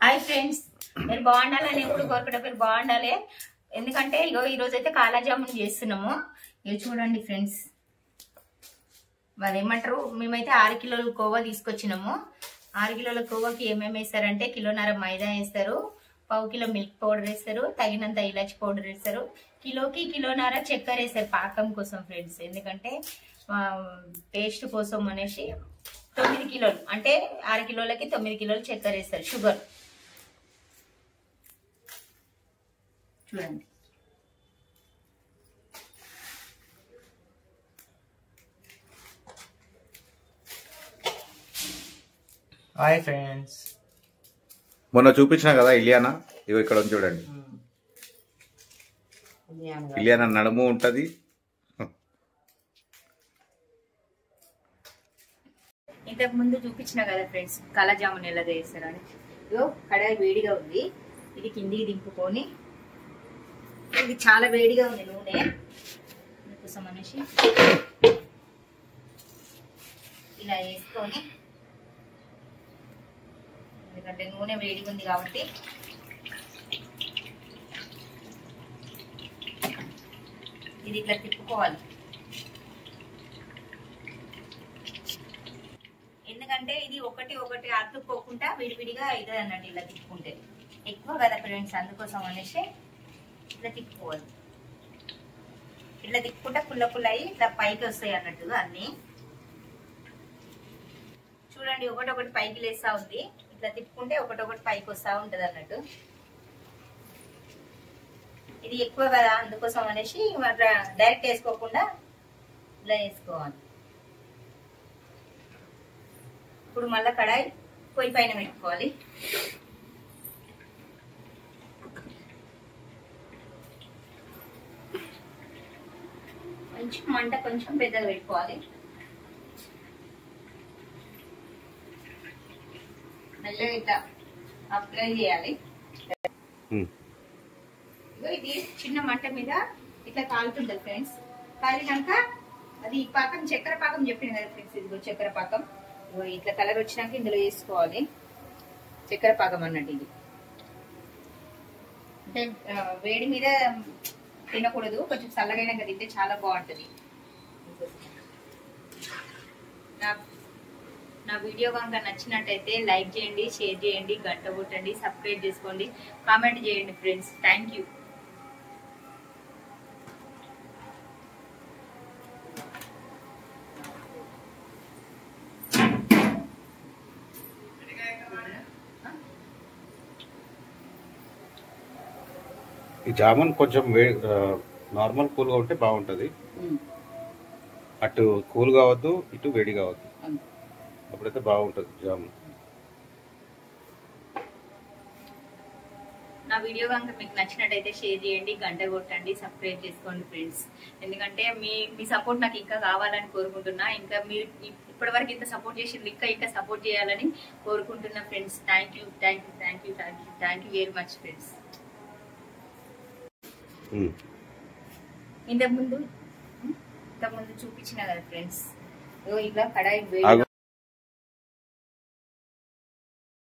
Hi friends, మీరు బాగుండాలని ఎప్పుడు కోరుకుంటే మీరు బాగుండాలి. ఎందుకంటే ఈ రోజు అయితే కాలా జామున్ చేస్తున్నాము. ఇవి చూడండి ఫ్రెండ్స్, వాళ్ళు ఏమంటారు, మేమైతే 6 కిలోల కోవా తీసుకొచ్చినాము. 6 కిలోల కోవాకి ఏమేమి వేస్తారంటే కిలోన్నర మైదా వేస్తారు, 1/2 కిలో మిల్క్ పౌడర్ వేస్తారు, తగినంత ఇలాచి పౌడర్ వేస్తారు, కిలోకి కిలోన్నర చక్కెర వేస్తారు పాకం కోసం ఫ్రెండ్స్. ఎందుకంటే టేస్ట్ కోసం అనేసి 9 కిలోలు అంటే 6 కిలోలకి 9 కిలోలు చక్కెర వేస్తారు. షుగర్ చూడండి. హాయ్ ఫ్రెండ్స్, మొన్న చూపించిన కదా ఇలియానా, ఇవి ఇక్కడ ఉంది చూడండి. ఇలియానా నడుము ఉంటది. ఇంతకు ముందు చూపించిన కదా ఫ్రెండ్స్ కాలా జామున్ ఎలా చేస్తారని. ఇదో కడాయి వేడిగా ఉంది, ఇది కిందికి దింపుకొని, ఇది చాలా వేడిగా ఉంది నూనె అందుకోసం అనేసి ఇలా వేసుకొని, ఎందుకంటే నూనె వేడిగా ఉంది కాబట్టి ఇది ఇట్లా తిప్పుకోవాలి. ఎందుకంటే ఇది ఒకటి ఒకటి అతుక్కోకుండా విడివిడిగా అవుతుంది అన్నట్టు ఇలా తిప్పుకుంటే ఎక్కువ కదా ఫ్రెండ్స్, అందుకోసం అనేసి ఇట్లా తిప్పుకోవాలి. ఇట్లా తిప్పుకుంటే పుల్ల పుల్ల అయ్యి ఇట్లా పైకి వస్తాయి అన్నట్టుగా అన్ని. చూడండి, ఒకటొకటి పైకి లేస్తా ఉంది. ఇట్లా తిప్పుకుంటే ఒకటొకటి పైకి వస్తా ఉంటది అన్నట్టు. ఇది ఎక్కువ కదా అందుకోసం అనేసి డైరెక్ట్ వేసుకోకుండా ఇలా వేసుకోవాలి. ఇప్పుడు మళ్ళీ కడాయి పొయ్యి పైన పెట్టుకోవాలి. కొంచెం మంట కొంచెం పెద్దగా పెట్టుకోవాలి. మెల్లగా ఇట్లా అప్లై చేయాలి. ఇది చిన్న మంట మీద ఇట్లా కాలుతుంటది ఫ్రెండ్స్. కాలినాక అది పాకం, చక్కెర పాకం చెప్పిన కదా ఫ్రెండ్స్, ఇదిగో చక్కెర పాకం ఇట్లా కలర్ వచ్చినాక ఇందులో వేసుకోవాలి. చక్కెర పాకం అన్నట్టు ఇది. అంటే వేడి మీద తినకూడదు, కొంచెం చల్లగైనాక తింటే చాలా బాగుంటది. నా వీడియో కనుక నచ్చినట్టయితే లైక్ చేయండి, షేర్ చేయండి, గంట కొట్టండి, సబ్స్క్రైబ్ చేసుకోండి, కామెంట్ చేయండి ఫ్రెండ్స్. Thank you. ఈ జామున్ కొంచెం నార్మల్ కూల్గా ఉంటే బాగుంటుంది. అటు కూల్ కావద్దు, ఇటు వేడి కావద్దు, అప్పుడైతే బాగుంటుంది జామున్. నా వీడియో కనుక మీకు నచ్చినట్టయితే షేర్ చేయండి, గంట కొట్టండి, సబ్స్క్రైబ్ చేసుకోండి ఫ్రెండ్స్. ఎందుకంటే మీ సపోర్ట్ నాకు ఇంకా కావాలని కోరుకుంటున్నా. ఇంకా మీరు ఇప్పటివరకు ఇంత సపోర్ట్ చేసి ఇంకా సపోర్ట్ చేయాలని కోరుకుంటున్నా friends. Thank you, thank you, thank you, thank you, thank you very much friends. ఇంతకుముందు చూపించిన కదా ఫ్రెండ్స్, ఇలా కడాయి